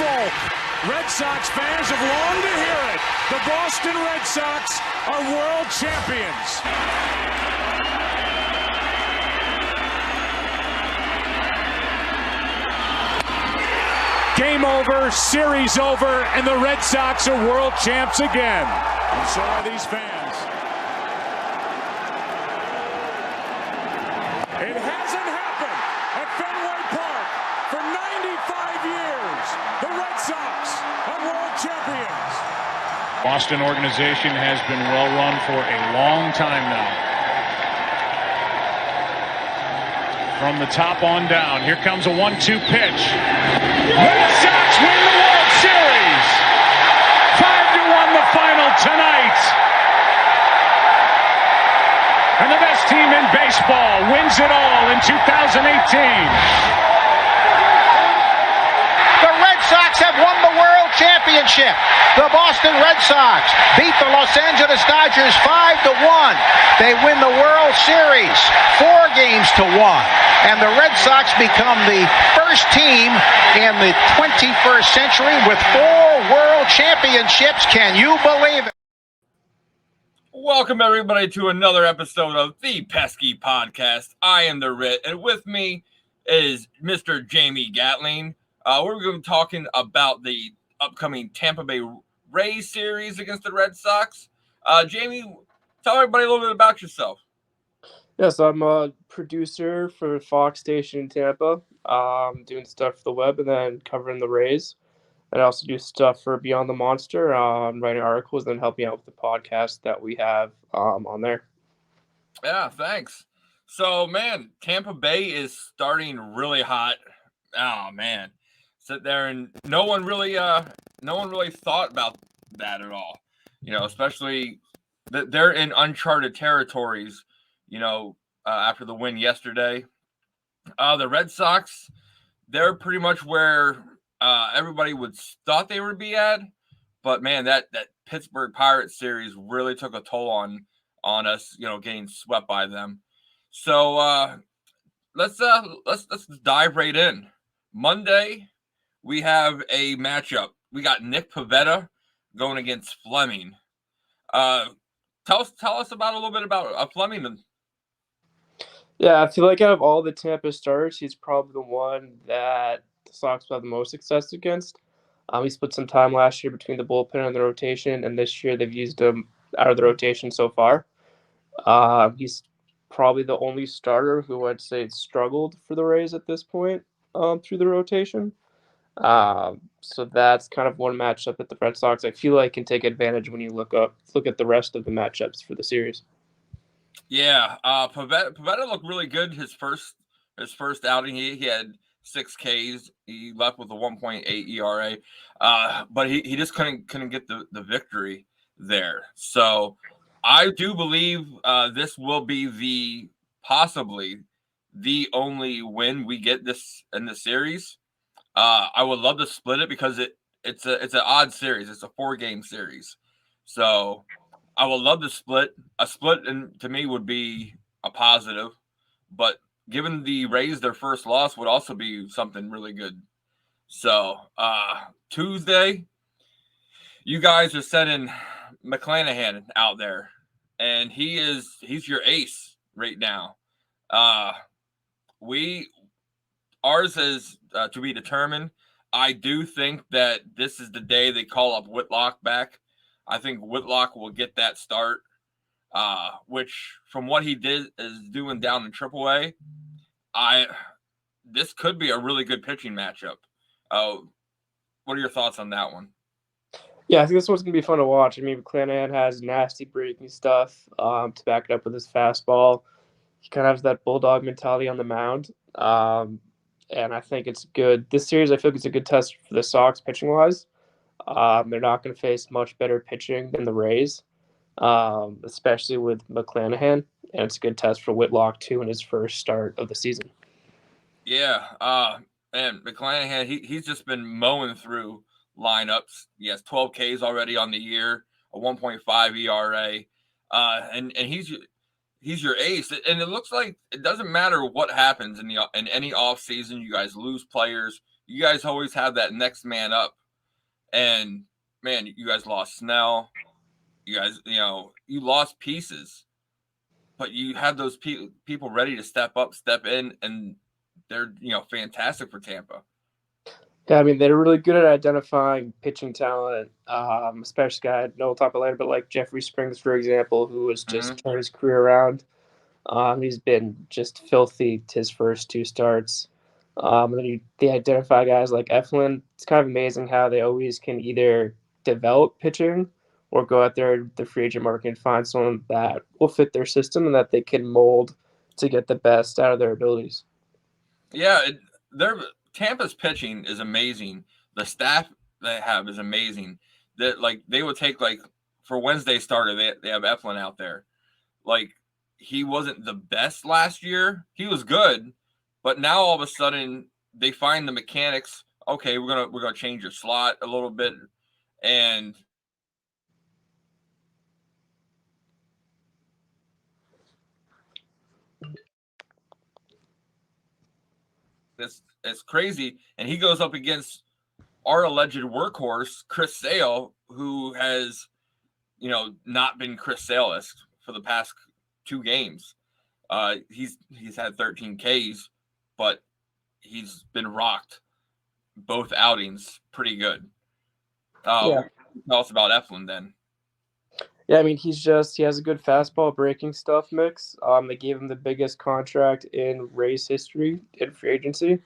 smoke. Red Sox fans have longed to hear it. The Boston Red Sox are world champions. Game over, series over, and the Red Sox are world champs again. And so are these fans. It hasn't happened at Fenway Park for 95 years. The Red Sox are world champions. Boston organization has been well run for a long time now. From the top on down, here comes a 1-2 pitch. Red Sox win the World Series. 5-1 the final tonight. And the best team in baseball wins it all in 2018. The Red Sox have won the World Championship. The Boston Red Sox beat the Los Angeles Dodgers 5-1. They win the World Series 4-1. And the Red Sox become the first team in the 21st century with 4 World Championships. Can you believe it? Welcome, everybody, to another episode of the Pesky Podcast. I am the Ritt, and with me is Mr. Jamie Gatlin. We're going to be talking about the upcoming Tampa Bay Rays series against the Red Sox. Jamie, tell everybody a little bit about yourself. Yes, I'm a producer for Fox Station in Tampa, doing stuff for the web and then covering the Rays. And I also do stuff for Beyond the Monster, writing articles and then helping out with the podcast that we have on there. Yeah, thanks. So, man, Tampa Bay is starting really hot. Oh, man. Sit there and no one really thought about that at all. You know, especially that they're in uncharted territories. You know, after the win yesterday, the Red Sox, they're pretty much where everybody thought they would be at. But man, that Pittsburgh Pirates series really took a toll on us. You know, getting swept by them. So let's dive right in. Monday, we have a matchup. We got Nick Pivetta going against Fleming. Tell us about a little bit about Fleming. Yeah, I feel like out of all the Tampa starters, he's probably the one that the Sox will have the most success against. He split some time last year between the bullpen and the rotation, and this year they've used him out of the rotation so far. He's probably the only starter who I'd say struggled for the Rays at this point through the rotation. So that's kind of one matchup that the Red Sox I feel like can take advantage when you look at the rest of the matchups for the series. Yeah, Pivetta looked really good his first outing. He had 6 Ks. He left with a 1.8 ERA, but he just couldn't get the victory there. So I do believe this will be possibly the only win we get this in the series. I would love to split it because it's an odd series. It's a 4-game series, so I would love to split. A split, and to me, would be a positive. But given the Rays their first loss would also be something really good. So Tuesday, you guys are sending McClanahan out there, and he's your ace right now. Ours is to be determined. I do think that this is the day they call up Whitlock back. I think Whitlock will get that start, which from what he is doing down in AAA, this could be a really good pitching matchup. What are your thoughts on that one? Yeah, I think this one's going to be fun to watch. I mean, McClanahan has nasty breaking stuff to back it up with his fastball. He kind of has that bulldog mentality on the mound. And I think it's good. This series, I feel like it's a good test for the Sox pitching-wise. They're not going to face much better pitching than the Rays, especially with McClanahan. And it's a good test for Whitlock, too, in his first start of the season. Yeah, and McClanahan, he's just been mowing through lineups. He has 12 Ks already on the year, a 1.5 ERA, and he's your ace. And it looks like it doesn't matter what happens in any off season. You guys lose players. You guys always have that next man up And man, you guys lost Snell. You guys, you lost pieces, but you had those people ready to step up, step in, and they're fantastic for Tampa. Yeah, I mean, they're really good at identifying pitching talent, especially I know we'll talk about later, but like Jeffrey Springs, for example, who has just turned his career around. He's been just filthy his first two starts. And then they identify guys like Eflin. It's kind of amazing how they always can either develop pitching or go out there the free agent market and find someone that will fit their system and that they can mold to get the best out of their abilities. Yeah, Tampa's pitching is amazing. The staff they have is amazing. That they would take for Wednesday starter, they have Eflin out there. Like he wasn't the best last year. He was good, but now all of a sudden they find the mechanics. Okay, we're gonna change your slot a little bit, and it's crazy. And he goes up against our alleged workhorse, Chris Sale, who has not been Chris Sale-esque for the past 2 games. He's had 13 Ks, but he's been rocked both outings pretty good. Yeah. Tell us about Eflin then. Yeah, I mean, he has a good fastball breaking stuff mix. They gave him the biggest contract in Rays history in free agency.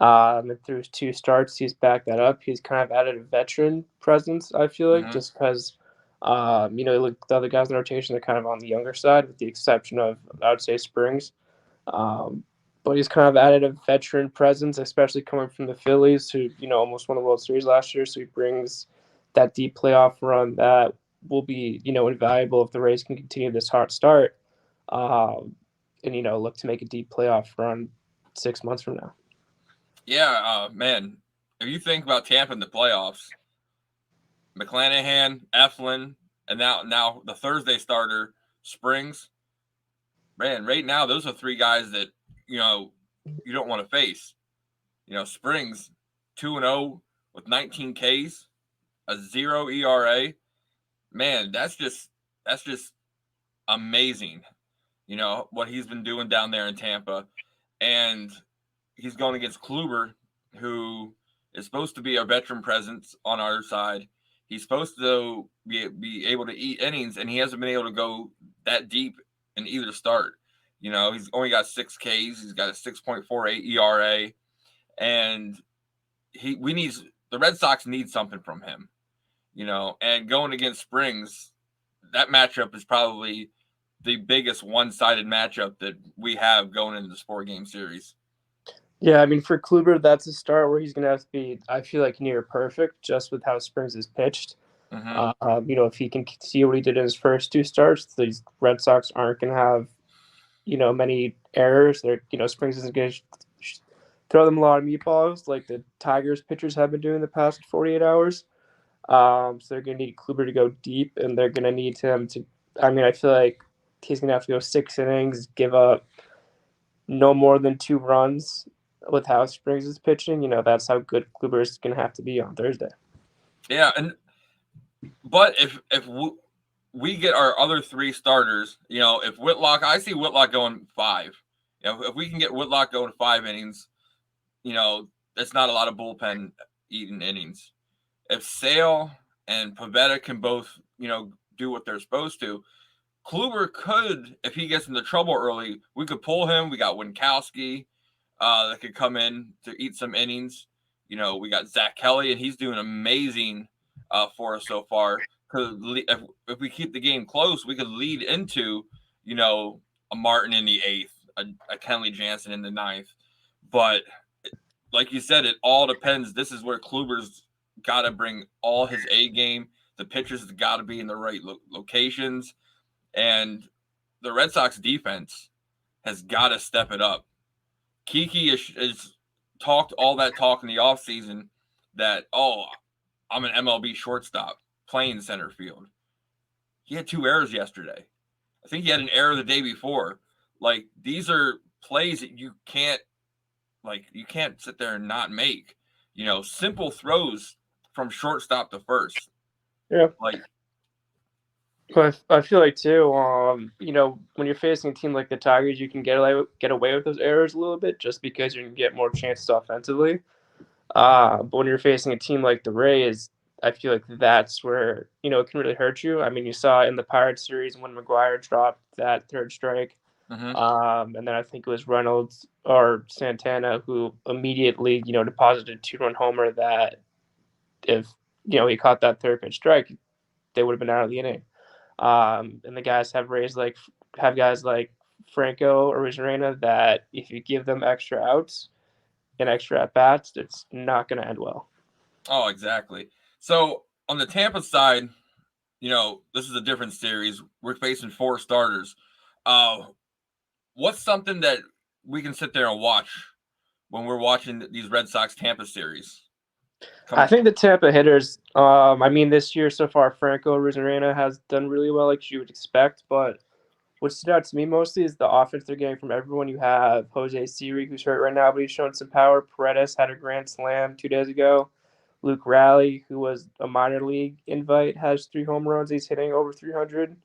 And through his 2 starts, he's backed that up. He's kind of added a veteran presence, I feel like, just because, look, the other guys in the rotation are kind of on the younger side, with the exception of, I would say, Springs. But he's kind of added a veteran presence, especially coming from the Phillies, who, almost won the World Series last year. So he brings that deep playoff run that will be, invaluable if the Rays can continue this hot start and, look to make a deep playoff run 6 months from now. Yeah, man. If you think about Tampa in the playoffs, McClanahan, Eflin, and now the Thursday starter, Springs, man, right now those are 3 guys that you don't want to face. Springs 2-0 with 19 Ks, a 0 ERA. Man, that's just amazing. What he's been doing down there in Tampa, and he's going against Kluber, who is supposed to be a veteran presence on our side. He's supposed to be able to eat innings, and he hasn't been able to go that deep in either start. He's only got 6 Ks. He's got a 6.48 ERA, and the Red Sox need something from him. And going against Springs, that matchup is probably the biggest one-sided matchup that we have going into this 4-game series. Yeah, I mean, for Kluber, that's a start where he's going to have to be, I feel like, near perfect just with how Springs is pitched. If he can see what he did in his first 2 starts, these Red Sox aren't going to have, many errors. Springs isn't going to throw them a lot of meatballs like the Tigers pitchers have been doing the past 48 hours. So they're going to need Kluber to go deep, and they're going to need him to, I feel like he's going to have to go 6 innings, give up no more than 2 runs with how Springs is pitching. That's how good Kluber is going to have to be on Thursday. Yeah, but if we get our other 3 starters, if Whitlock, I see Whitlock going 5. If we can get Whitlock going 5 innings, that's not a lot of bullpen eating innings. If Sale and Pivetta can both, do what they're supposed to, Kluber could, if he gets into trouble early, we could pull him. We got Winkowski that could come in to eat some innings. We got Zach Kelly, and he's doing amazing for us so far. Because if we keep the game close, we could lead into, a Martin in the 8th, a Kenley Jansen in the 9th. But like you said, it all depends. This is where Kluber's got to bring all his A game. The pitchers have got to be in the right locations. And the Red Sox defense has got to step it up. Kiki is talked all that talk in the offseason that, I'm an MLB shortstop playing center field. He had 2 errors yesterday. I think he had an error the day before. These are plays that you can't sit there and not make. Simple throws from shortstop to first. Yeah. Like, But I feel like too, when you're facing a team like the Tigers, you can get away with those errors a little bit just because you can get more chances offensively. But when you're facing a team like the Rays, I feel like that's where it can really hurt you. I mean, you saw in the Pirates series when McGuire dropped that third strike, and then I think it was Reynolds or Santana who immediately deposited a 2-run homer that if he caught that third pitch strike, they would have been out of the inning. And the guys have guys like Franco or Rizarena that if you give them extra outs and extra at bats, it's not going to end well. Oh, exactly. So on the Tampa side, this is a different series. We're facing 4 starters. What's something that we can sit there and watch when we're watching these Red Sox Tampa series? I think the Tampa hitters, this year so far, Franco Rizarena has done really well, like you would expect. But what stood out to me mostly is the offense they're getting from everyone. You have Jose Siri, who's hurt right now, but he's showing some power. Paredes had a grand slam 2 days ago. Luke Raleigh, who was a minor league invite, has 3 home runs. He's hitting over 300.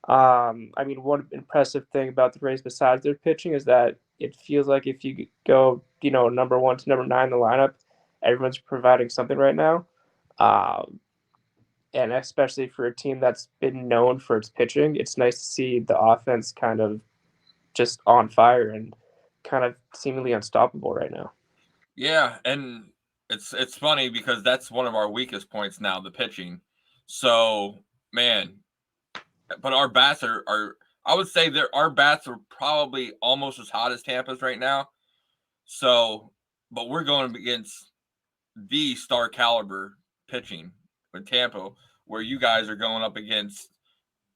One impressive thing about the Rays besides their pitching is that it feels like if you go, number 1 to number 9 in the lineup, everyone's providing something right now. And especially for a team that's been known for its pitching, it's nice to see the offense kind of just on fire and kind of seemingly unstoppable right now. Yeah, and it's funny because that's one of our weakest points now, the pitching. So, man, but our bats are I would say our bats are probably almost as hot as Tampa's right now. So, but we're going against the star caliber pitching with Tampa, where you guys are going up against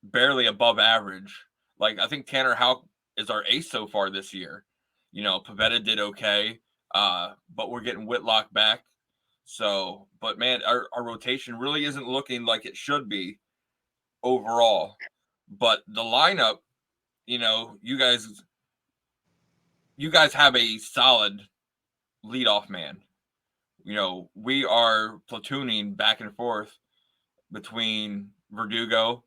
barely above average. Like, I think Tanner Houck is our ace so far this year. Pivetta did okay, but we're getting Whitlock back. So, but man, our rotation really isn't looking like it should be overall. But the lineup, you guys have a solid leadoff man. We are platooning back and forth between Verdugo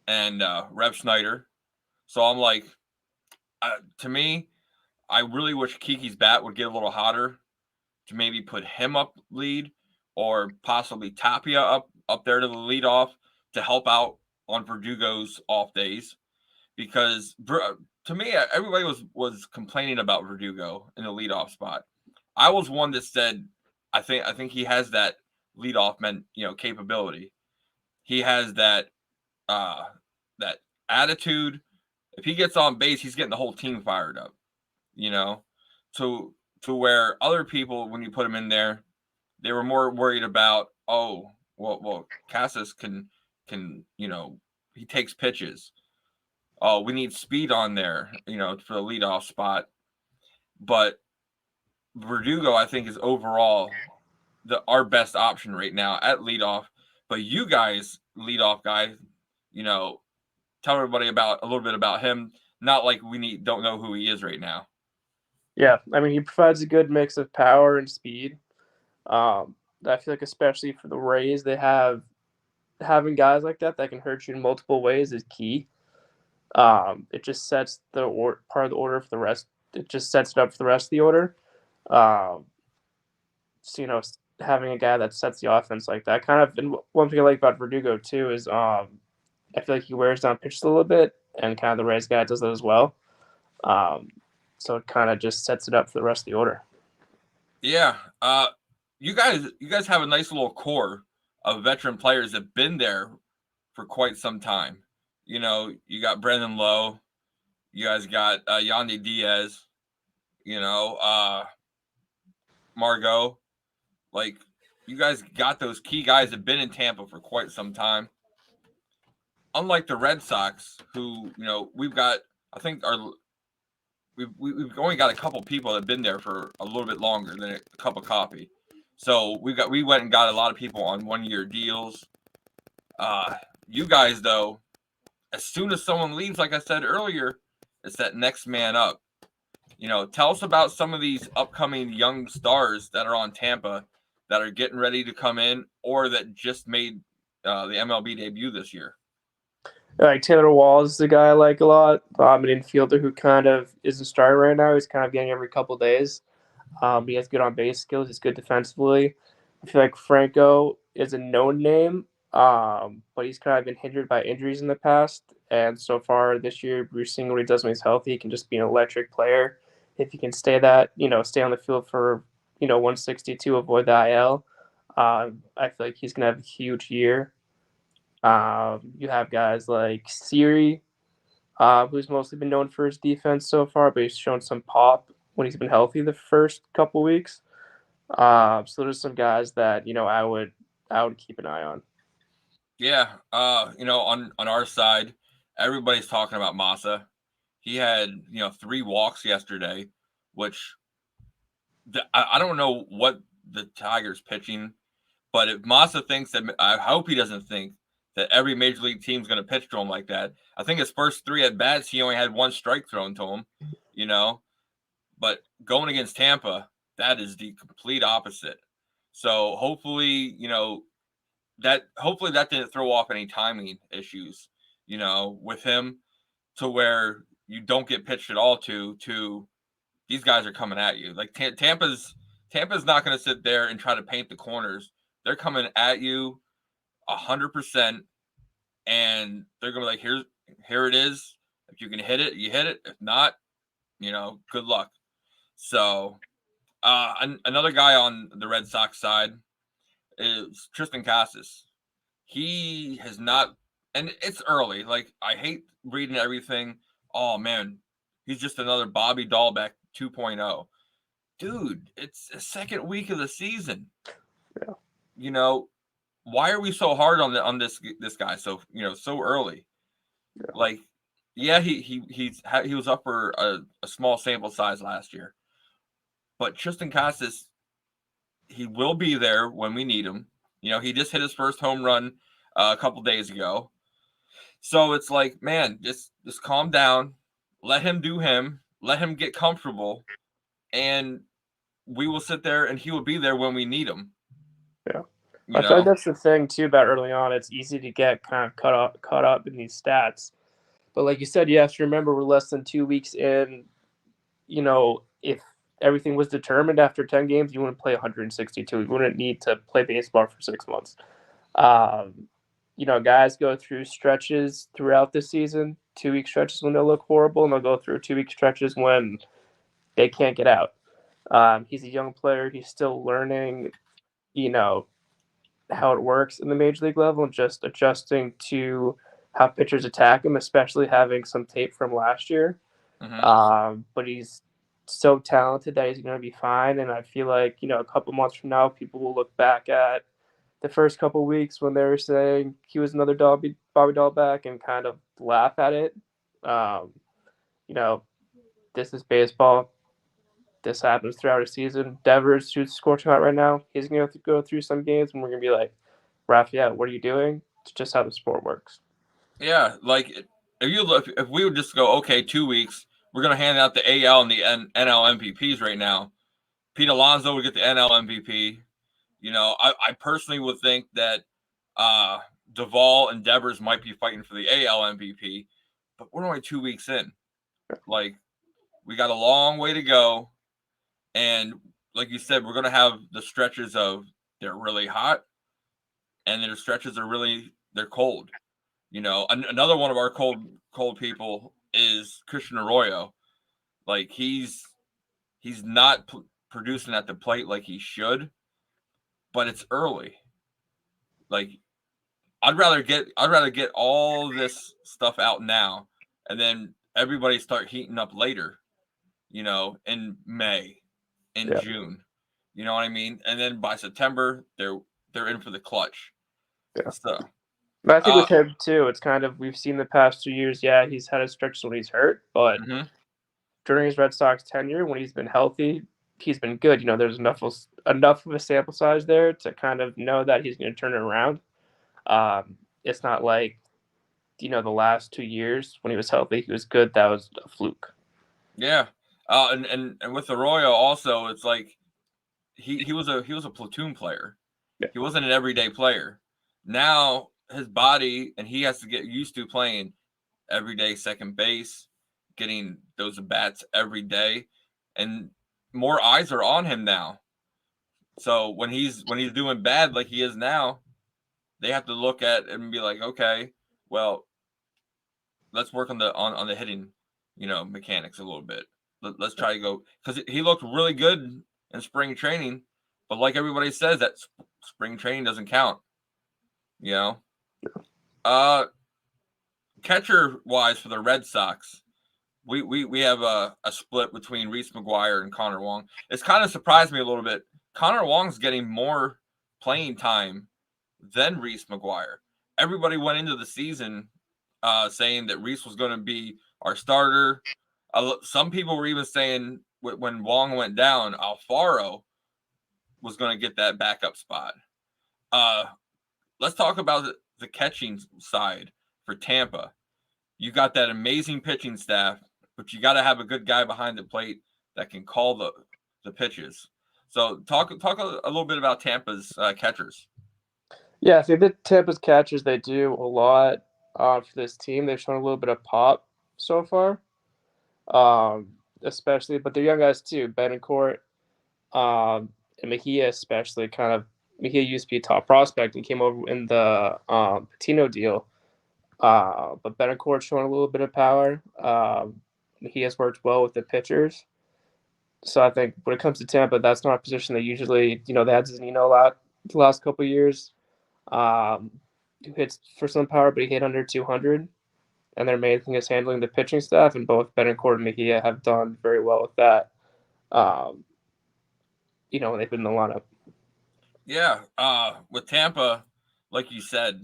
and Rev Snyder. So I'm like, to me, I really wish Kiki's bat would get a little hotter to maybe put him up lead or possibly Tapia up there to the leadoff to help out on Verdugo's off days. Because to me, everybody was complaining about Verdugo in the leadoff spot. I was one that said, I think he has that leadoff capability. He has that that attitude. If he gets on base, he's getting the whole team fired up. To where other people, when you put him in there, they were more worried about, Casas can he takes pitches. Oh, we need speed on there, for the leadoff spot. But Verdugo, I think, is overall our best option right now at leadoff. But you guys, leadoff guy, tell everybody a little bit about him. Not like don't know who he is right now. Yeah, he provides a good mix of power and speed. I feel like especially for the Rays, having guys like that can hurt you in multiple ways is key. It just sets the part of the order for the rest. It just sets it up for the rest of the order. So having a guy that sets the offense like that and one thing I like about Verdugo too is I feel like he wears down pitches a little bit, and kind of the Rays guy does that as well. So it kind of just sets it up for the rest of the order. Yeah. You guys have a nice little core of veteran players that have been there for quite some time. You got Brendan Lowe. You guys got Yandy Diaz. Margot. Like, you guys got those key guys that have been in Tampa for quite some time. Unlike the Red Sox, who, we've got, I think we've only got a couple people that have been there for a little bit longer than a cup of coffee. So we went and got a lot of people on 1-year deals. You guys, though, as soon as someone leaves, like I said earlier, it's that next man up. Tell us about some of these upcoming young stars that are on Tampa that are getting ready to come in or that just made the MLB debut this year. Like Taylor Walls is the guy I like a lot. An infielder who kind of isn't starting right now. He's kind of getting every couple days. He has good on base skills. He's good defensively. I feel like Franco is a known name, but he's kind of been hindered by injuries in the past. And so far this year, Bruce seeing what he does when he's healthy, he can just be an electric player. If he can stay on the field for 162, avoid the IL. I feel like he's gonna have a huge year. You have guys like Siri, who's mostly been known for his defense so far, but he's shown some pop when he's been healthy the first couple weeks. So there's some guys that I would keep an eye on. Yeah, on our side, everybody's talking about Massa. He had 3 walks yesterday, which I don't know what the Tigers pitching, but if Massa thinks that, I hope he doesn't think that every major league team's going to pitch to him like that. I think his first 3 at bats, he only had 1 strike thrown to him, But going against Tampa, that is the complete opposite. So hopefully, that didn't throw off any timing issues, with him, to where you don't get pitched at all to these guys are coming at you. Like Tampa's not going to sit there and try to paint the corners. They're coming at you 100%, and they're going to be like, here it is. If you can hit it, you hit it. If not, good luck. So another guy on the Red Sox side is Tristan Casas. He has not, and it's early. Like, I hate reading everything. Oh man, he's just another Bobby Dahlbeck 2.0. Dude, it's the second week of the season. Yeah. Why are we so hard on this guy so early? Yeah. Like, yeah, he was up for a small sample size last year, but Tristan Casas, he will be there when we need him. He just hit his first home run a couple days ago, so it's like, man, just calm down, let him do him, let him get comfortable, and we will sit there and he will be there when we need him. Yeah. I feel like that's the thing too about early on. It's easy to get kind of caught up in these stats, but like you said, you have to remember we're less than 2 weeks in. If everything was determined after 10 games, you wouldn't play 162. You wouldn't need to play baseball for 6 months. Guys go through stretches throughout the season, 2-week stretches when they'll look horrible, and they'll go through 2-week stretches when they can't get out. He's a young player. He's still learning, how it works in the major league level and just adjusting to how pitchers attack him, especially having some tape from last year. Mm-hmm. But he's so talented that he's going to be fine. And I feel like, a couple months from now, people will look back at the first couple of weeks when they were saying he was another Bobby Dahlbeck and kind of laugh at it. This is baseball. This happens throughout a season. Devers, who's scorching hot right now, he's going to have to go through some games and we're going to be like, Raphael, what are you doing? It's just how the sport works. Yeah, like if we would just go, okay, 2 weeks, we're going to hand out the AL and the NL MVPs right now. Pete Alonso would get the NL MVP. I personally would think that Duvall and Devers might be fighting for the AL MVP, but we're only 2 weeks in. Like, we got a long way to go. And like you said, we're going to have the stretches of they're really hot and their stretches they're cold. Another one of our cold people is Christian Arroyo. Like, he's not producing at the plate like he should, but it's early. Like, I'd rather get all this stuff out now, and then everybody start heating up later. In May, in June. You know what I mean? And then by September, they're in for the clutch. Yeah. So, but I think with him too, it's kind of, we've seen the past 2 years. Yeah, he's had his stretches when he's hurt, but during his Red Sox tenure, when he's been healthy, he's been good. There's enough of a sample size there to kind of know that he's going to turn it around. It's not like, the last 2 years when he was healthy, he was good. That was a fluke. Yeah. And with Arroyo also, it's like he was a platoon player. Yeah. He wasn't an everyday player. Now his body, and he has to get used to playing everyday second base, getting those bats every day, and more eyes are on him now. So when he's doing bad like he is now, they have to look at it and be like, okay, well, let's work on the hitting, mechanics a little bit. Let's try to go, because he looked really good in spring training, but like everybody says, that spring training doesn't count. Catcher wise for the Red Sox, we have a split between Reese McGuire and Connor Wong. It's kind of surprised me a little bit. Connor Wong's getting more playing time than Reese McGuire. Everybody went into the season saying that Reese was going to be our starter. Some people were even saying when Wong went down, Alfaro was going to get that backup spot. Let's talk about the catching side for Tampa. You got that amazing pitching staff, but you got to have a good guy behind the plate that can call the pitches. So talk a little bit about Tampa's catchers. Yeah, I think that Tampa's catchers, they do a lot for this team. They've shown a little bit of pop so far, especially, but they're young guys too. Betancourt and Mejia especially. Mejia used to be a top prospect and came over in the Patino deal. But Betancourt's showing a little bit of power. He has worked well with the pitchers. So I think when it comes to Tampa, that's not a position that usually, they had Zunino a lot the last couple of years. Who hits for some power, but he hit under 200. And their main thing is handling the pitching staff, and both Betancourt and Mejia have done very well with that. When they've been in the lineup. Yeah, with Tampa, like you said,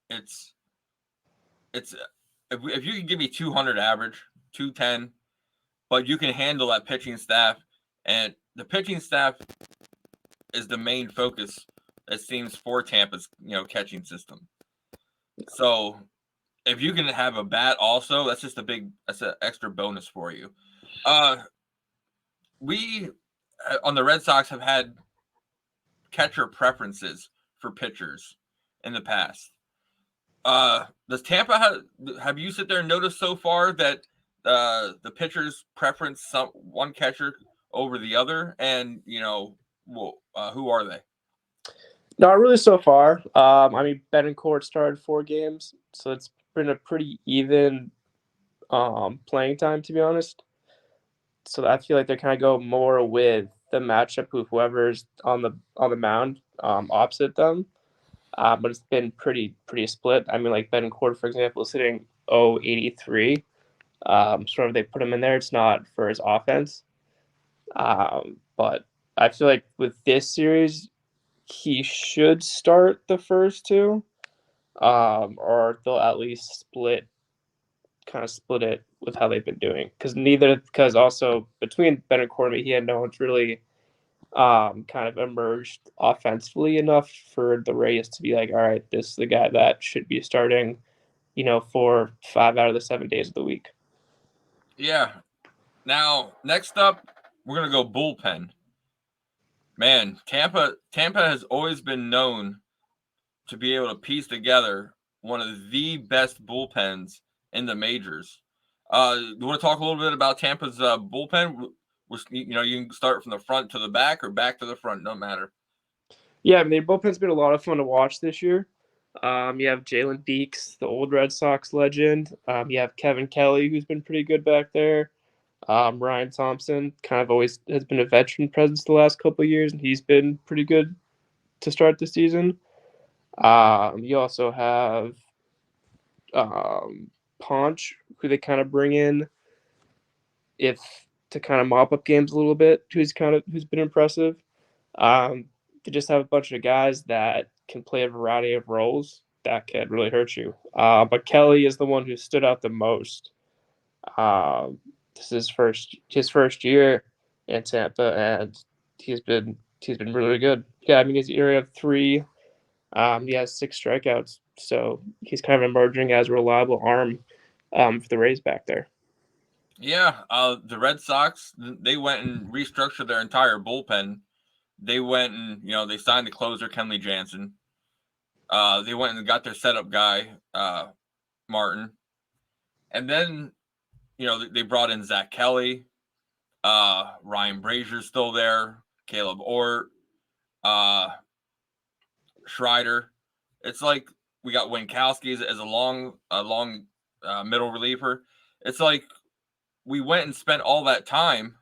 it's if you can give me 200 average, 210, but you can handle that pitching staff, and the pitching staff is the main focus, it seems, for Tampa's catching system. So if you can have a bat also, that's an extra bonus for you. We on the Red Sox have had catcher preferences for pitchers in the past. Does Tampa have you sit there and noticed so far that the pitchers preference one catcher over the other, and who are they? Not really so far. Betancourt started 4 games, so it's been a pretty even playing time, to be honest. So I feel like they kind of go more with the matchup of whoever's on the mound opposite them. But it's been pretty split. Like Betancourt, for example, is hitting 0.83. Sort of they put him in there. It's not for his offense. But I feel like with this series, he should start the first 2, or they'll at least split it with how they've been doing. Because also between Betancourt and Mejia, no one's really kind of emerged offensively enough for the Rays to be like, all right, this is the guy that should be starting, for 5 out of the 7 days of the week. Yeah. Now, next up, we're going to go bullpen. Man, Tampa has always been known to be able to piece together one of the best bullpens in the majors. You want to talk a little bit about Tampa's bullpen? You can start from the front to the back or back to the front, no matter. Yeah, their bullpen's been a lot of fun to watch this year. You have Jalen Beeks, the old Red Sox legend. You have Kevin Kelly, who's been pretty good back there. Ryan Thompson kind of always has been a veteran presence the last couple of years, and he's been pretty good to start the season. You also have Ponch, who they kind of bring in to kind of mop up games a little bit, who's been impressive. They just have a bunch of guys that can play a variety of roles that can really hurt you. But Kelly is the one who stood out the most. This is his first year in Tampa, and he's been really good. Yeah, he's an area of 3. He has 6 strikeouts, so he's kind of emerging as a reliable arm for the Rays back there. Yeah, the Red Sox, they went and restructured their entire bullpen they went and, they signed the closer, Kenley Jansen. They went and got their setup guy, Martin. And then, they brought in Zach Kelly. Ryan Brazier's still there. Caleb Ort. Schreider. It's like we got Winkowski as a long middle reliever. It's like we went and spent all that time,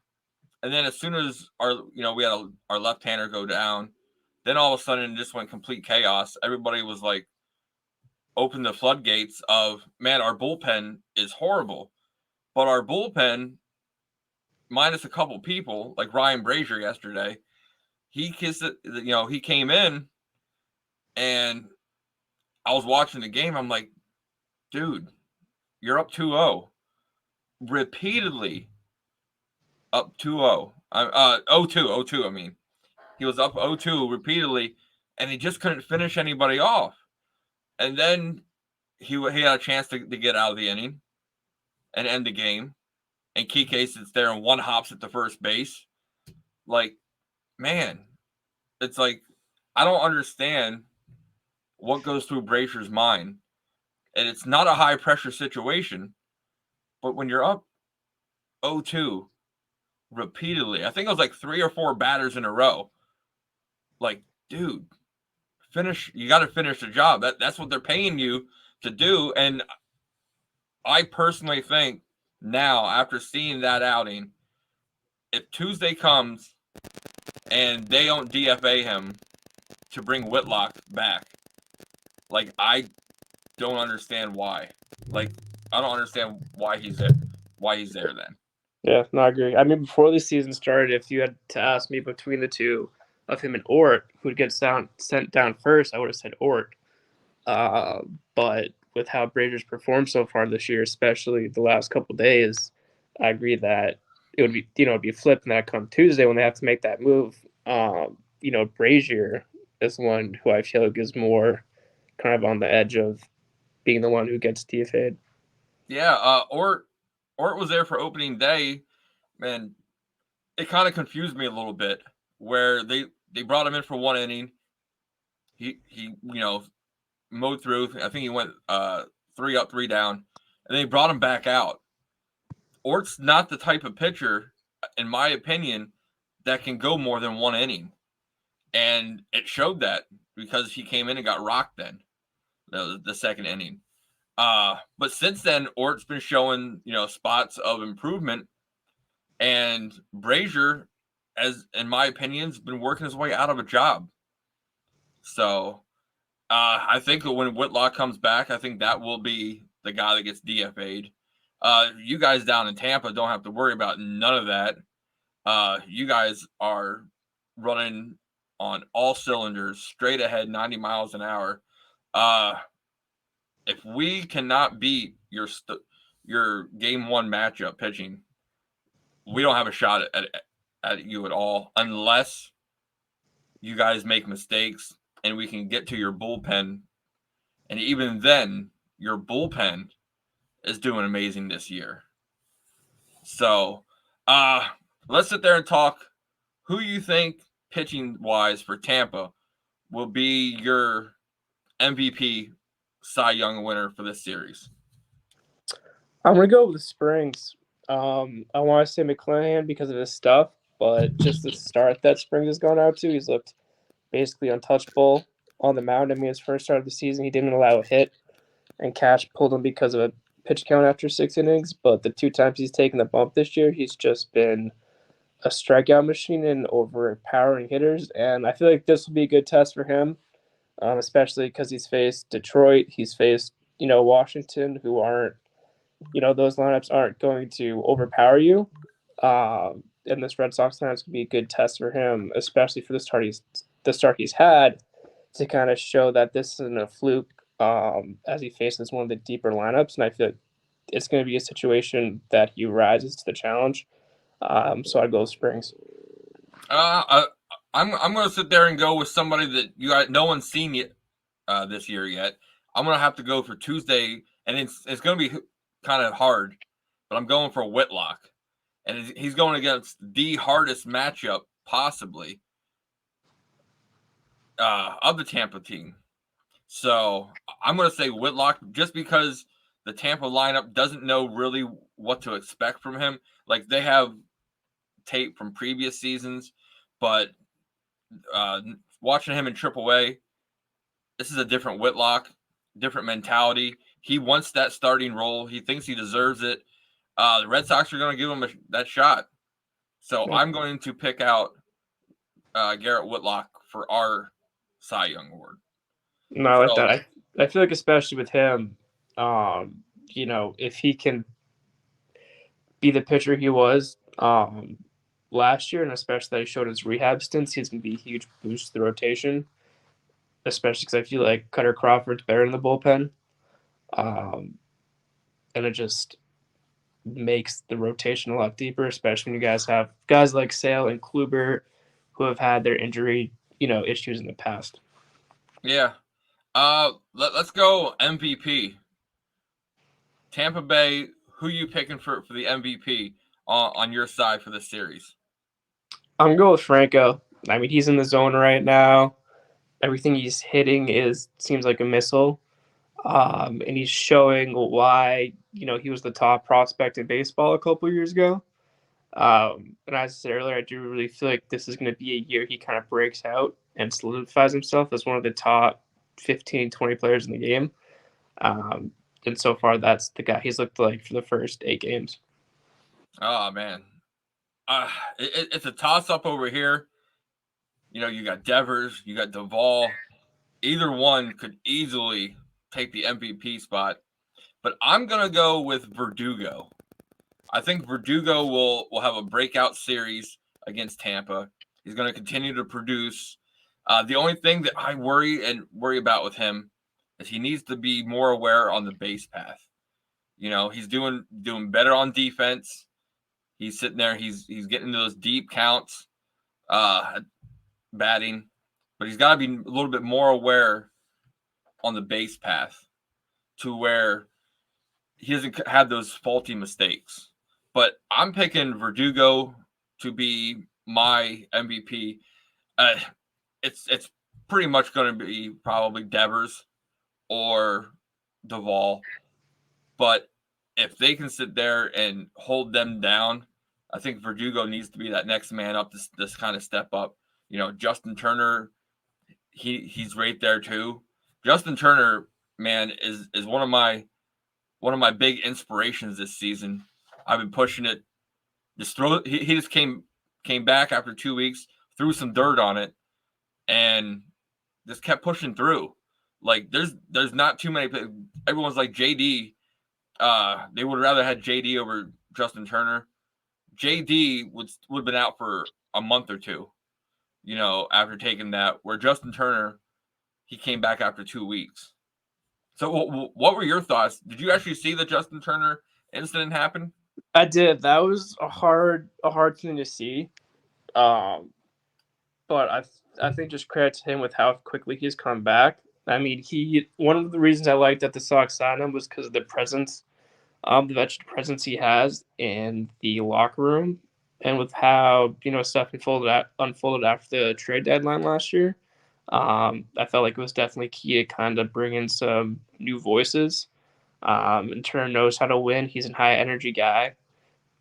and then as soon as we had our left-hander go down, then all of a sudden it just went complete chaos. Everybody was like, open the floodgates of, man, our bullpen is horrible. But our bullpen, minus a couple people, like Ryan Brazier yesterday, he kissed it, he came in, and I was watching the game. I'm like, dude, you're up 2-0. Repeatedly up 2-0. 0-2, I mean. He was up 0-2 repeatedly, and he just couldn't finish anybody off. And then he had a chance to get out of the inning and end the game. And Kike sits there and one hops at the first base. Like, man, it's like, I don't understand what goes through Brazier's mind. And it's not a high-pressure situation, but when you're up 0-2 repeatedly, I think it was like 3 or 4 batters in a row. Like, dude, you got to finish the job. That's what they're paying you to do. And I personally think now, after seeing that outing, if Tuesday comes and they don't DFA him to bring Whitlock back, like, I don't understand why. Like, I don't understand why he's there. Why he's there then? Yeah, no, I agree. I mean, before the season started, if you had to ask me between the two of him and Ort, who'd get sent down first, I would have said Ort. But with how Brazier's performed so far this year, especially the last couple of days, I agree that it would be, it'd be flipped, and that come Tuesday when they have to make that move. Brazier is one who I feel like is more kind of on the edge of being the one who gets DFA'd. Yeah, Ort was there for opening day. Man, it kind of confused me a little bit where they brought him in for 1 inning. He mowed through. I think he went 3 up, 3 down, and they brought him back out. Ort's not the type of pitcher, in my opinion, that can go more than 1 inning. And it showed that because he came in and got rocked then, the second inning. But since then, Ort's been showing, spots of improvement. And Brazier, in my opinion, has been working his way out of a job. So I think that when Whitlock comes back, I think that will be the guy that gets DFA'd. You guys down in Tampa don't have to worry about none of that. You guys are running on all cylinders, straight ahead, 90 miles an hour. If we cannot beat your game 1 matchup pitching, we don't have a shot at you at all, unless you guys make mistakes and we can get to your bullpen. And even then, your bullpen is doing amazing this year. So let's sit there and talk who you think, pitching-wise, for Tampa will be your MVP Cy Young winner for this series. I'm going to go with the Springs. I want to say McClanahan because of his stuff, but just the start that Springs has gone out to, he's looked basically untouchable on the mound. I mean, his first start of the season, he didn't allow a hit, and Cash pulled him because of a pitch count after 6 innings. But the 2 times he's taken the bump this year, he's just been a strikeout machine and overpowering hitters. And I feel like this will be a good test for him, especially because he's faced Detroit, he's faced Washington, who aren't. Those lineups aren't going to overpower you. And this Red Sox lineup is going to be a good test for him, especially for the start he's had, to kind of show that this isn't a fluke as he faces one of the deeper lineups. And I feel like it's going to be a situation that he rises to the challenge. So I'd go with Springs. I'm going to sit there and go with somebody that no one's seen yet this year yet. I'm going to have to go for Tuesday, and it's going to be kind of hard, but I'm going for Whitlock, and he's going against the hardest matchup possibly of the Tampa team. So I'm going to say Whitlock just because the Tampa lineup doesn't know really what to expect from him. Like they have tape from previous seasons, but watching him in AAA, this is a different Whitlock, different mentality. He wants that starting role. He thinks he deserves it. The Red Sox are going to give him that shot. So I'm going to pick out Garrett Whitlock for our Cy Young Award. No, I like that. I feel like especially with him, if he can be the pitcher he was last year, and especially that he showed his rehab stints, he's going to be a huge boost to the rotation, especially because I feel like Cutter Crawford's better in the bullpen. And it just makes the rotation a lot deeper, especially when you guys have guys like Sale and Kluber who have had their injury, issues in the past. Yeah. Let's go MVP. Tampa Bay, who you picking for the MVP on your side for the series? I'm going with Franco. I mean, he's in the zone right now. Everything he's hitting seems like a missile. And he's showing why, he was the top prospect in baseball a couple years ago. And as I said earlier, I do really feel like this is going to be a year he kind of breaks out and solidifies himself as one of the top 15, 20 players in the game. And so far, that's the guy he's looked like for the first 8 games. Oh, man. It's a toss-up over here. You got Devers, you got Duvall. Either one could easily take the MVP spot. But I'm going to go with Verdugo. I think Verdugo will have a breakout series against Tampa. He's going to continue to produce. The only thing that I worry about with him is he needs to be more aware on the base path. He's doing better on defense. He's sitting there. He's getting those deep counts, batting, but he's got to be a little bit more aware on the base path to where he doesn't have those faulty mistakes. But I'm picking Verdugo to be my MVP. It's pretty much going to be probably Devers or Duvall. But if they can sit there and hold them down, I think Verdugo needs to be that next man up, this kind of step up. Justin Turner, he's right there too. Justin Turner, man, is one of my big inspirations this season. I've been pushing it. He just came back after 2 weeks, threw some dirt on it, and just kept pushing through. Like there's not too many. Everyone's like JD. They would rather had JD over Justin Turner. JD would have been out for a month or two, after taking that. Where Justin Turner, he came back after 2 weeks. So what were your thoughts? Did you actually see the Justin Turner incident happen? I did. That was a hard thing to see. But I think just credit to him with how quickly he's come back. I mean, one of the reasons I liked that the Sox signed him was because of the presence, the veteran presence he has in the locker room, and with how stuff unfolded after the trade deadline last year. I felt like it was definitely key to kind of bring in some new voices. And Turner knows how to win. He's a high energy guy.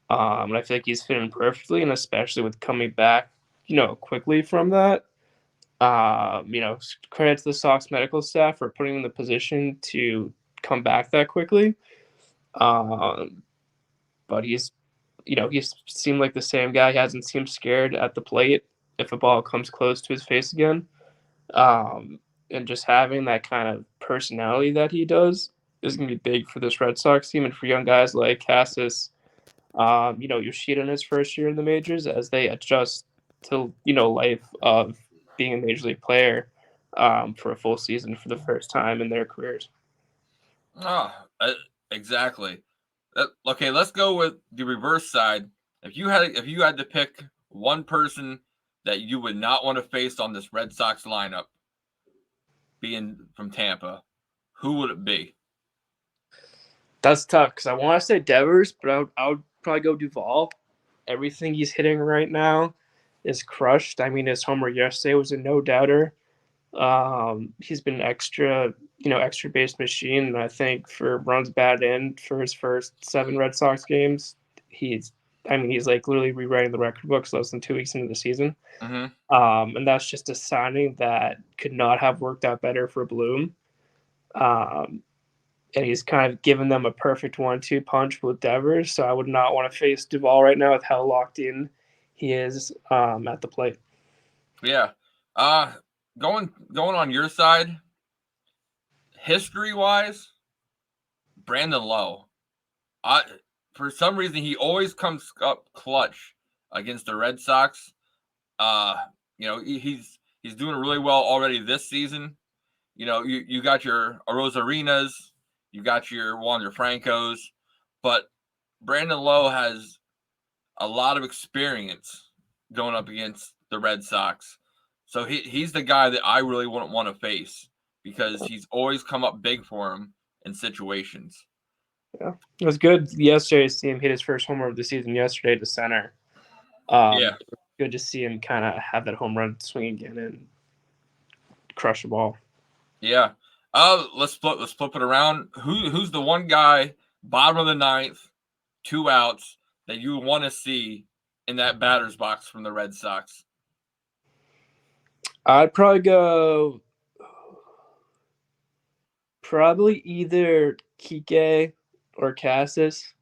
And I feel like he's fitting perfectly, and especially with coming back, quickly from that. Credit to the Sox medical staff for putting him in the position to come back that quickly. But he's seemed like the same guy. He hasn't seemed scared at the plate if a ball comes close to his face again. And just having that kind of personality that he does is going to be big for this Red Sox team and for young guys like Cassis, Yoshida in his first year in the majors as they adjust to, life of being a major league player for a full season for the first time in their careers. Exactly. Okay, let's go with the reverse side. If you had to pick one person that you would not want to face on this Red Sox lineup, being from Tampa, who would it be? That's tough because I want to say Devers, but I would probably go Duvall. Everything he's hitting right now is crushed. I mean, his homer yesterday was a no-doubter. He's been extra base machine. And I think for runs batted in for his first 7 Red Sox games, he's like literally rewriting the record books less than 2 weeks into the season. Mm-hmm. And that's just a signing that could not have worked out better for Bloom. And he's kind of given them a perfect 1-2 punch with Devers. So I would not want to face Duvall right now with how locked in he is at the plate. Yeah. Going on your side, history-wise, Brandon Lowe. For some reason, he always comes up clutch against the Red Sox. He's doing really well already this season. You got your Arozarenas, you got your Wander Francos, but Brandon Lowe has a lot of experience going up against the Red Sox. So he's the guy that I really wouldn't want to face because he's always come up big for him in situations. Yeah, it was good yesterday to see him hit his first home run of the season yesterday to center. Good to see him kind of have that home run swing again and crush the ball. Yeah. Let's flip it around. Who's the one guy, bottom of the ninth, 2 outs, that you want to see in that batter's box from the Red Sox? I'd probably go either Kike or Cassis,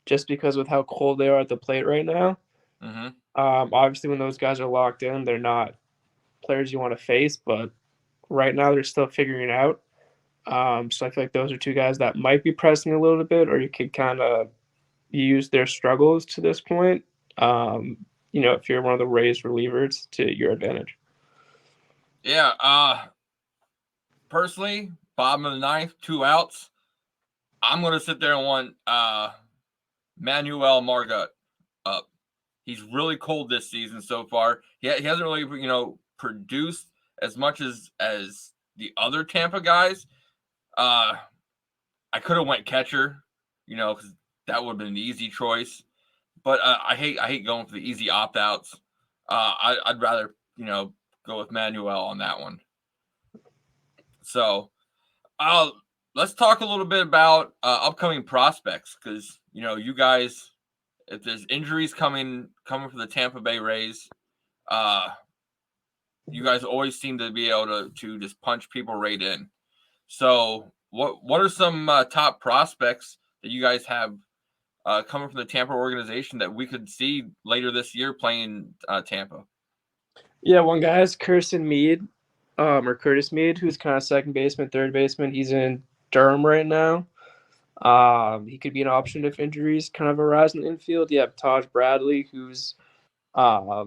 just because with how cold they are at the plate right now. Mm-hmm. Obviously, when those guys are locked in, they're not players you want to face, but right now they're still figuring it out. So I feel like those are 2 guys that might be pressing a little bit, or you could kind of use their struggles to this point. If you're one of the Rays relievers, to your advantage. Yeah. Personally, bottom of the ninth, 2 outs. I'm going to sit there and want Manuel Margot up. He's really cold this season so far. He hasn't really, produced as much as the other Tampa guys. I could have went catcher, because that would have been an easy choice. But I hate going for the easy opt-outs. I'd rather, go with Manuel on that one. So, let's talk a little bit about upcoming prospects because you guys, if there's injuries coming from the Tampa Bay Rays, you guys always seem to be able to just punch people right in. So, what are some top prospects that you guys have coming from the Tampa organization that we could see later this year playing Tampa? Yeah, one guy is Curtis Mead, who's kind of second baseman, third baseman. He's in Durham right now. He could be an option if injuries kind of arise in the infield. You have Taj Bradley, who's a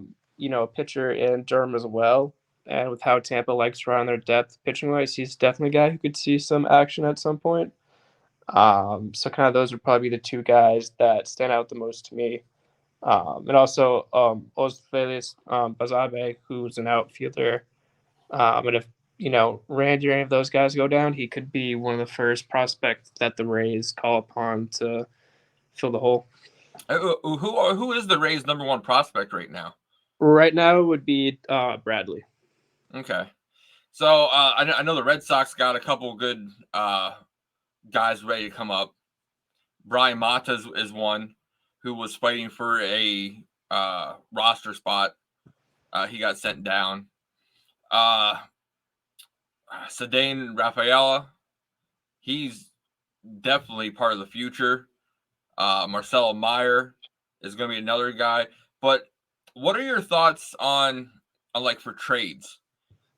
pitcher in Durham as well. And with how Tampa likes to run their depth pitching wise, he's definitely a guy who could see some action at some point. So kind of those would probably be the 2 guys that stand out the most to me. And also Osfelis Bazabe, who's an outfielder. And if Randy or any of those guys go down, he could be one of the first prospects that the Rays call upon to fill the hole. Who is the Rays' number 1 prospect right now? Right now it would be Bradley. Okay. So I know the Red Sox got a couple good guys ready to come up. Brian Mata is one who was fighting for a roster spot. He got sent down. Ceddanne Rafaela, he's definitely part of the future. Marcelo Meyer is going to be another guy. But what are your thoughts on like for trades?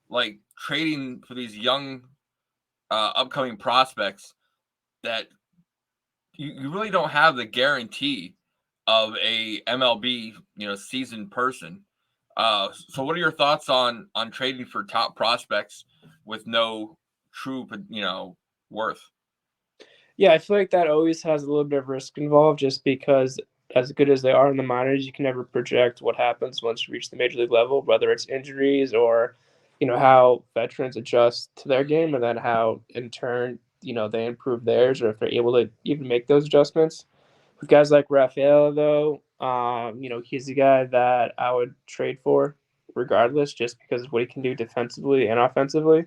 Like trading for these young upcoming prospects that you really don't have the guarantee of a MLB, seasoned person. So what are your thoughts on trading for top prospects with no true, worth? Yeah, I feel like that always has a little bit of risk involved just because as good as they are in the minors, you can never project what happens once you reach the major league level, whether it's injuries or, how veterans adjust to their game and then how in turn, they improve theirs or if they're able to even make those adjustments. With guys like Rafael, though, he's the guy that I would trade for. regardless, just because of what he can do defensively and offensively.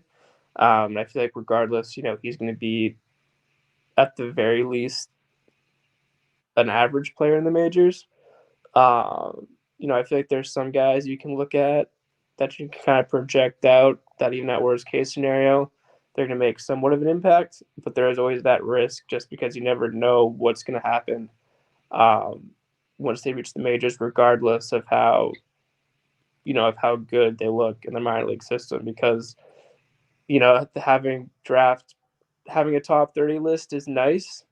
I feel like regardless, he's going to be at the very least an average player in the majors. I feel like there's some guys you can look at that you can kind of project out that even at worst case scenario, they're going to make somewhat of an impact, but there is always that risk just because you never know what's going to happen once they reach the majors, regardless of how good they look in the minor league system. Because having a top 30 list is nice,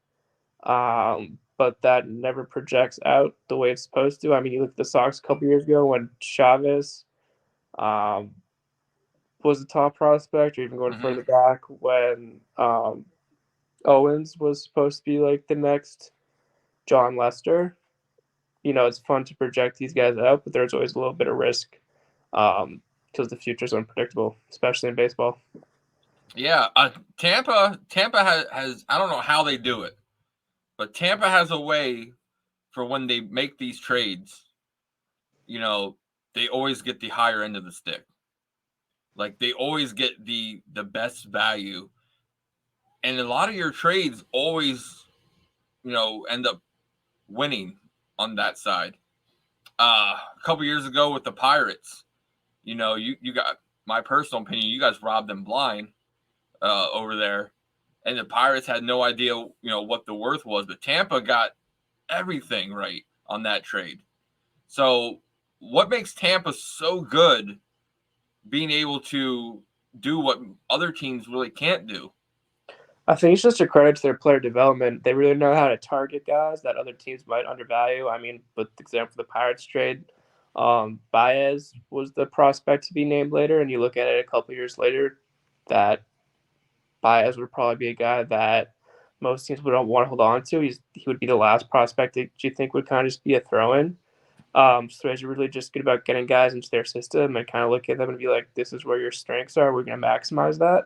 but that never projects out the way it's supposed to. I mean, you look at the Sox a couple years ago when Chavez was a top prospect, or even going further back when Owens was supposed to be like the next John Lester. It's fun to project these guys out, but there's always a little bit of risk because the future is unpredictable, especially in baseball. Yeah, Tampa has I don't know how they do it, but Tampa has a way for when they make these trades, they always get the higher end of the stick. Like they always get the best value. And a lot of your trades always, end up winning on that side. A couple years ago with the Pirates, you got my personal opinion, you guys robbed them blind over there. And the Pirates had no idea, what the worth was. But Tampa got everything right on that trade. So what makes Tampa so good being able to do what other teams really can't do? I think it's just a credit to their player development. They really know how to target guys that other teams might undervalue. I mean, with the example of the Pirates trade, Baez was the prospect to be named later, and you look at it a couple years later, that Baez would probably be a guy that most teams would want to hold on to. He would be the last prospect that you think would kind of just be a throw-in. So as you're really just good about getting guys into their system and kind of look at them and be like, this is where your strengths are. We're going to maximize that.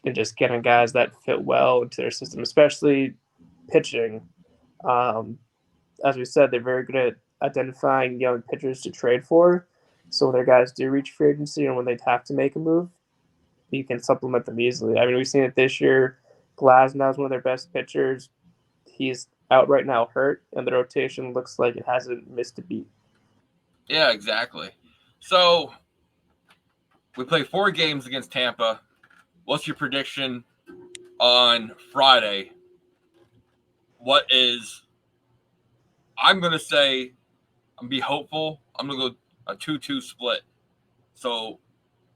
And just getting guys that fit well into their system, especially pitching. As we said, they're very good at identifying young pitchers to trade for. So when their guys do reach free agency and when they have to make a move, you can supplement them easily. I mean, we've seen it this year. Glasnow is one of their best pitchers. He's out right now hurt, and the rotation looks like it hasn't missed a beat. Yeah, exactly. So we play 4 games against Tampa. What's your prediction on Friday? I'm going to say, I'm going to be hopeful. I'm going to go a 2-2 split. So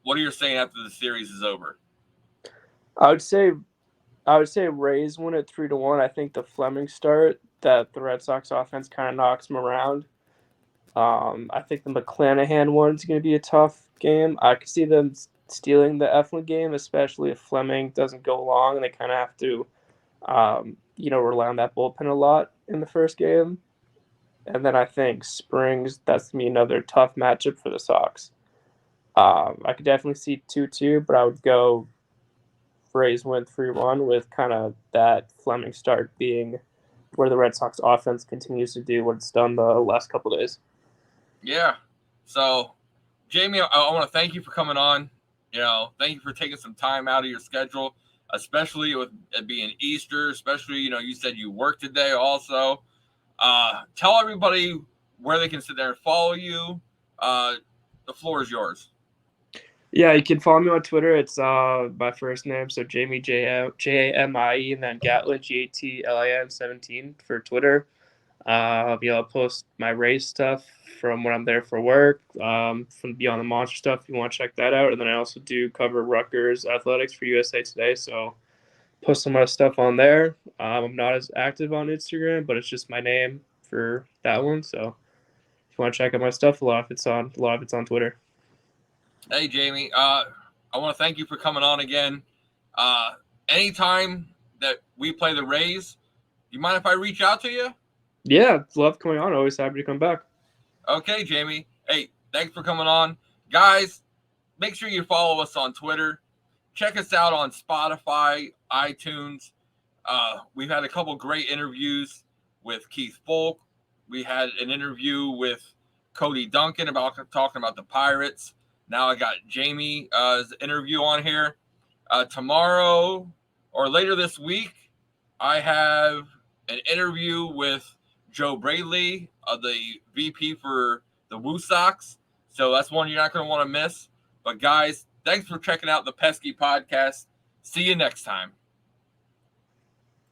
what are you saying after the series is over? I would say Rays win at 3-1. I think the Fleming start that the Red Sox offense kind of knocks them around. I think the McClanahan one's going to be a tough game. I could see them stealing the Eflin game, especially if Fleming doesn't go long and they kind of have to, rely on that bullpen a lot in the first game. And then I think Springs, that's going to be another tough matchup for the Sox. I could definitely see 2-2, but I would go Rays win 3-1 with kind of that Fleming start being where the Red Sox offense continues to do what it's done the last couple of days. Yeah. So, Jamie, I want to thank you for coming on. Thank you for taking some time out of your schedule, especially with it being Easter, especially, you said you work today also. Tell everybody where they can sit there and follow you. The floor is yours. Yeah, you can follow me on Twitter. It's my first name, so Jamie Jamie, and then Gatlin Gatlin 17 for Twitter. I'll post my race stuff from when I'm there for work, from Beyond the Monster stuff if you want to check that out. And then I also do cover Rutgers athletics for USA Today, so post some of my stuff on there. I'm not as active on Instagram, but it's just my name for that one. So if you want to check out my stuff, a lot of it's on Twitter. Hey, Jamie, I want to thank you for coming on again. Anytime that we play the Rays, do you mind if I reach out to you? Yeah, love coming on. Always happy to come back. Okay, Jamie. Hey, thanks for coming on. Guys, make sure you follow us on Twitter. Check us out on Spotify, iTunes. We've had a couple great interviews with Keith Folk. We had an interview with Cody Duncan talking about the Pirates. Now I got Jamie's interview on here. Tomorrow or later this week, I have an interview with Joe Braley, the VP for the Woo Sox. So that's one you're not going to want to miss. But guys, thanks for checking out the Pesky Podcast. See you next time.